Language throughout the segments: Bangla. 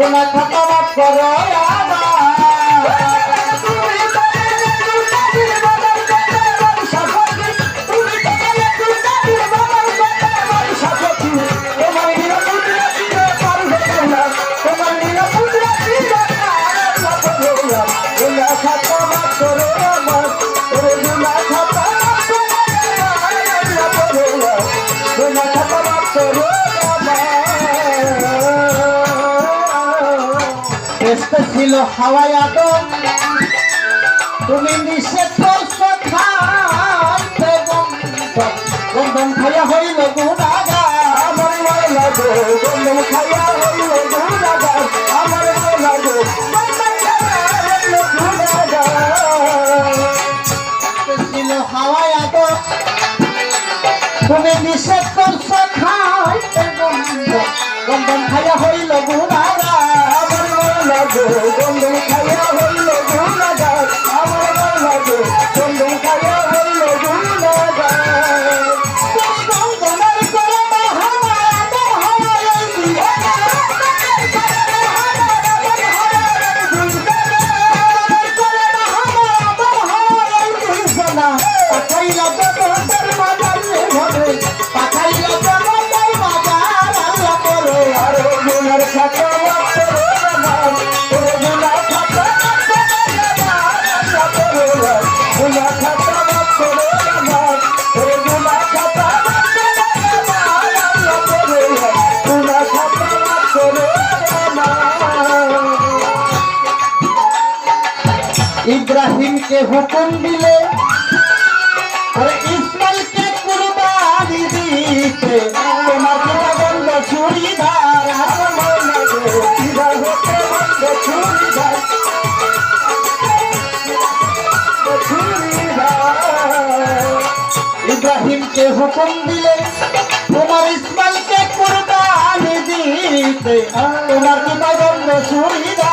গুনাহ খাতা মাফ করো ছিল হাওয়ায় আদম তুমি নিষেধ করছো খাইতে গন্ধম খাইয়া হইল গুনাহগার আমার মাওলা গো গন্ধম খাইয়া হইল গুনাহগার আমার মাওলা গো ছিল হাওয়ায় আদম তুমি নিষেধ করছো খাইতে গন্ধম খাইয়া হইল গুনাহগার গন্ধম খাইয়া হইল গুনাহগার আমার মাওলা গো গন্ধম খাইয়া হইল গুনাহগার তুমি গন্ধমের করে হাওয়ায় আদম হাওয়ায় দিয়া পাঠাইলা জগতের মাঝারে ঘরে পাঠাইলা জগতের মাঝার আল্লাহ করে আর গুনার খাতা মাফ করো इब्राहिम के हुकुम दिले और इस्माइल के कुर्बानी दीते तुम्हार पिता बंद चूड़ीदार इब्राहिम के हुकुम दिले तुम्हार इस्माइल के कुर्बानी दीते तुम्हार पिता बंद चूड़ीदार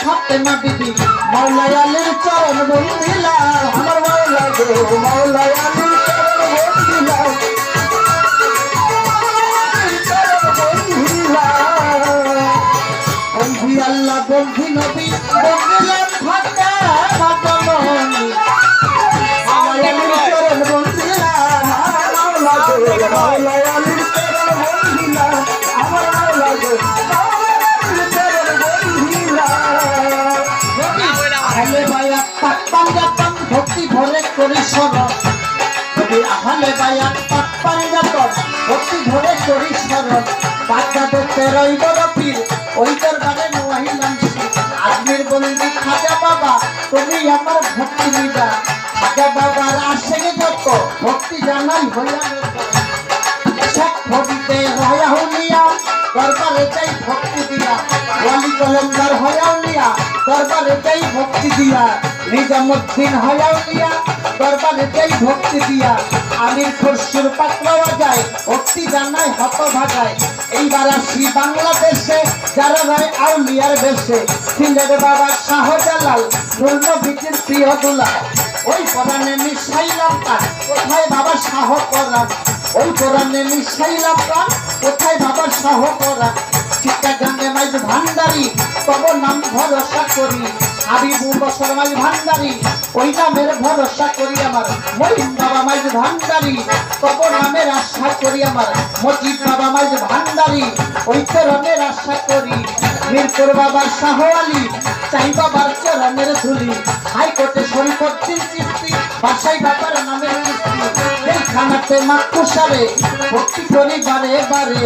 फातिमा बीबी मौला अलीर चरण बंदिला हमर मौला गो मौला अलीर चरण बंदिला बंधी अल्लाह बंधी नबी बंदिला फातिमा बंदी मौला अलीर चरण बंदिला मौला गो मौला अलीर चरण बंदिला हमर मौला गो भक्ति भरे करी शरण যদি আহলে বায়াত পাঞ্জাতন ভক্তি ভরে করি শরণ বাচ্চাতে তেরোই বড় পীর ওই দরবারে নোয়াইলাম আজমির বন্দি খাজা বাবা তুমি আমার ভক্তি নিবা খাজা বাবার আশেকে যত ভক্তি জানাই হইয়া ভক্তিতে হইয়া হুলিয়া দরবারে যাই ভক্তি দিয়া ওয়ালি কলমদার হইয়া হুলিয়া দরবারে যাই ভক্তি দিয়া নিজামুদ্দিন হইয়া হুলিয়া দরবারে যাই ভক্তি দিয়া আমির খুরশুর পাকড়াওয়া যায় ভক্তি জানাই হত ভাগায় এইবার আসি বাংলাদেশে যারা রয় আউলিয়ার বেশে সিলেট বাবা শাহজালাল নূরনবীর প্রিয় দুলাল ওই কোরআনে মিশাইলাম কান কোথায় বাবা শাহ কোরআন ওই কোরআনে মিশাইলাম কান কোথায় বাবা শাহ কোরআন চিত্তাগ্রামে মাইজ ভান্ডারি তব নাম ভরসা করি হাবিবু বছর মাইজ ভান্ডারি ওই নামের ভরসা করি আমার মহিম বাবা মাইজ ভান্ডারি তব নামের আশা করি আমার মজিদ বাবা মাইজ ভান্ডারি ওই চরণের আশা করি মিরপুর বাবার শাহ আলী চাই বাবার চরণের ধুলি হাইকোর্টে শরীফুদ্দিন চিশতি বাসাই বাবার নামের কিস্তি এই খানাতে মাকুসারে ভক্তি করি বারে বারে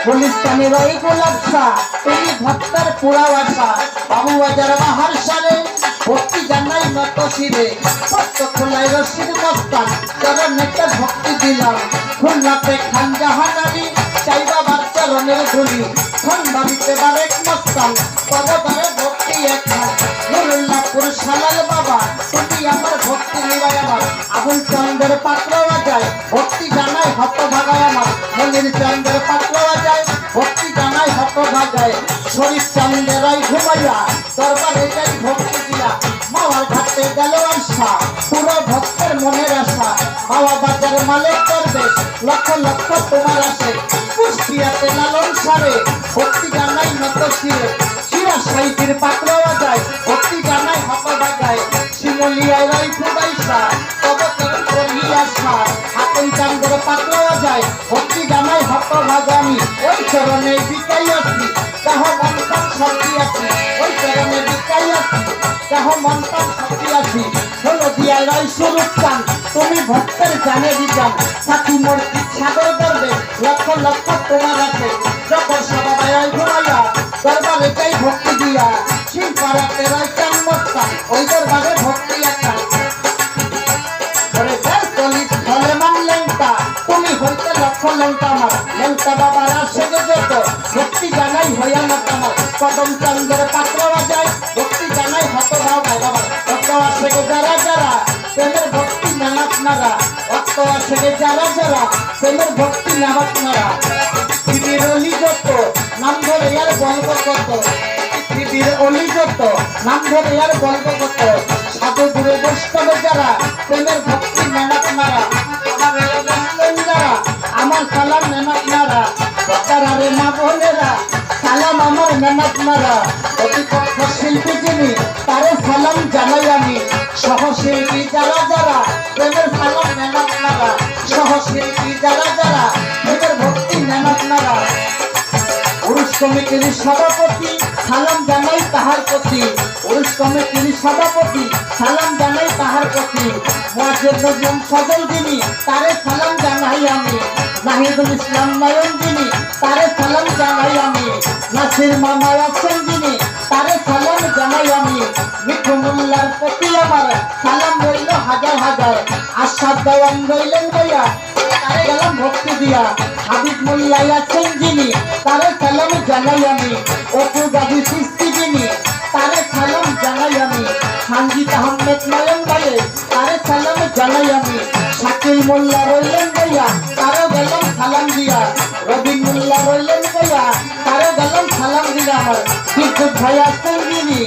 গুলিস্তানের ওই গোলাপ শাহ তুমি ভক্তার পুরাও আশা বাবু বাজার বাহার সারে ভক্তি জানাই নত শিরে ভক্ত খোলায় রশিদ মস্তান চরণেতে ভক্তি দিলাম খুলনাতে খান জাহান আলী চাই বাবার চরণের ধুলি খন্ডারিতে বারেক মস্তান পদবারে ভক্তি একখান নুরুল্লাহপুর সালাল বাবা তুমি আমার ভক্তি নিবাই আমার আবুল চন্দ্রের পাত্র বাজায় ভক্তি জানাই হত ভাগায় আমার মনির চন্দ্রের পাত্র বাজায় ভক্তি জানাই হত ভাগায় শরীফ চন্দ্রের রায় ঘুমাইয়া দরবারে যাই ভক্তি দিয়া মাওয়ার ঘাটে গেল আশা পুরো ভক্তের মনের আশা মাওয়া বাজার মালিক করবে লক্ষ লক্ষ তোমার আসে কুষ্টিয়াতে লালন সারে ভক্তি জানাই নত শিরে শিরা সাইকের পাত্র বাজায় ভক্তি জানাই হত ভাগায় শিমলিয়ায় রায় ফুবাইসা তব চরণ করি আশা হাতই চান্দের পাত্র বাজায় ভক্তি জানাই হত ভাগামি ওই চরণে বিকাই আছি তাহ মন্থন শক্তি আছি ওই চরণে বিকাই আছি তাহ মন্থন শক্তি আছি হলো দিয়ায় রায় স্বরূপ চান তুমি ভক্তের জানে দিজান সাথী মূর্তি সাগর করবে লক্ষ লক্ষ তোমার আছে যখন সবাই ঘুমাইয়া দরবারে চাই ভক্তি দিয়া শিল্পারাতে রায় চান মস্তান ওই দরবারে ভক্তি একটা তুমি হইতে লক্ষ লঙ্কা আমার লঙ্কা বাবার আসে যত ভক্তি জানাই হইয়া না আমার কদম চন্দ্রের পাত্র বাজায় ভক্তি জানাই হত ভাও ভাই বাবা ভক্ত আসে যারা যারা প্রেমের ভক্তি নামাক নারা ভক্ত আসে যারা যারা প্রেমের ভক্তি নামাক নারা পৃথিবীর অলি যত নাম ধরে আর গল্প কত পৃথিবীর অলি যত নাম ধরে আর গল্প কত সাধু গুরু বৈষ্ণব যারা প্রেমের ভক্তি নামাক নারা আমার সালাম মেহনত নারা বকারে মা বোনেরা সালাম আমার মেহনত নারা প্রতিপক্ষ শিল্পী যিনি তারে সালাম জানাই আমি সহশিল্পী যারা যারা প্রেমের সালাম মেহনত নারা সহশিল্পী যারা যারা প্রেমের ভক্তি মেহনত নারা পুরুষ কমিটির সভাপতি সালাম জানাই তাহার প্রতি পুরুষ কমিটির সভাপতি সালাম জানাই তাহার প্রতি মুয়াজ্জিন নজরুল সজল যিনি তারে সালাম জানাই আমি নাহিদুল ইসলাম নয়ন যিনি তারে সালাম জানাই আমি নাসির মামা আছেন যিনি তারে সালাম জানাই আমি মিঠু মোল্লার প্রতি আমার সালাম রইল হাজার হাজার আশা দেওয়ান রইলেন ভাইয়া তারে গেলাম ভক্তি দিয়া হাবিব মোল্লাই আছেন যিনি তারে সালাম জানাই আমি অপু গাভী সৃষ্টি যিনি তারে সালাম জানাই আমি সঞ্জিত আহমেদ নয়ন ভাইয়ে তারে সালাম জানাই আমি শাকিল মোল্লা রইলেন ভাইয়া তারও গেলাম সালাম দিয়া রবিন মোল্লা রইলেন ভাইয়া তারও গেলাম সালাম দিয়া আমার বিদ্যুৎ ভাই আছেন যিনি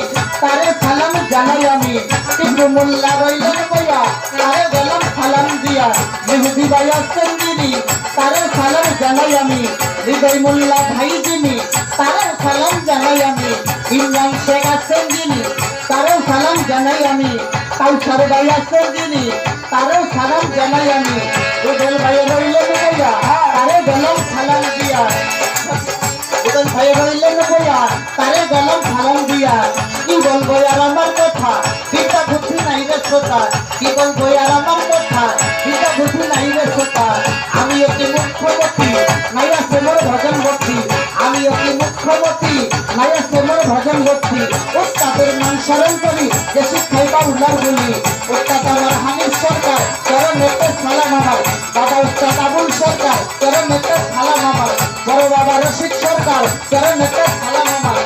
তারে সালাম জানাই আমি টিপু মোল্লা রইলেন ভাইয়া তারে গেলাম সালাম দিয়া মেহেদি ভাই আছেন যিনি তারে সালাম জানাই আমি হৃদয় মোল্লা ভাই যিনি তারে সালাম জানাই আমি ইমরান শেখ আছেন যিনি তারেও সালাম জানাই আমি কাউসার ভাই আছেন যিনি তারেও সালাম জানাই আমি রুবেল ভাই রইলেন ভাইয়া তারে গেলাম সালাম দিয়া রুবেল ভাই রইলেন ভাইয়া তারে গেলাম সালাম দিয়া কি বলবো আর আমার কথা পিতা বুদ্ধি নাই রে শ্রোতা কি বলবো আর আমার কথা পিতা বুদ্ধি নাই রে শ্রোতা আমি অতি মুখ্যমন্ত্রী নাই আছে মোর ভজন ভক্তি আমি অতি মুখ্যমন্ত্রী নাই আছে মোর ভজন ভক্তি ওস্তাদের নাম স্মরণ করি যে শিক্ষাই বা উল্লার বলি ওস্তাদ আমার হানিফ সরকার চরণেতে সালাম আমার বাবা উস্তাদ আবুল সরকার চরণেতে সালাম আমার বড় বাবা রশিদ সরকার চরণেতে সালাম আমার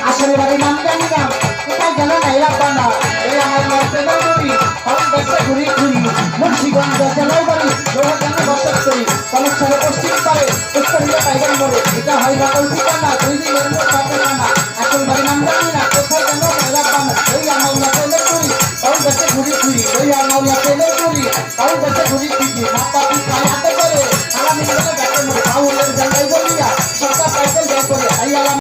আসলে বাড়ি নাম জানি না কোথায় গেল নাইরা বানা এই আমার নর্থের বাড়ি অনেক দেশে ঘুরি ঘুরি মুন্সিগঞ্জ জেলার বাড়ি লোহাগানে বসত করি কলেজ সালে পশ্চিম পারে উত্তরীয় টাইগার মোড়ে এটা হয় না ঠিকানা 2 দিনের মোট পাবে না আসল বাড়ি নাম জানি না কোথায় গেল নাইরা বানা এই আমার নর্থের করি অনেক দেশে ঘুরি ঘুরি এই আমার নর্থের করি অনেক দেশে ঘুরি ঘুরি মাতা পিতা হাতে করে দয়াল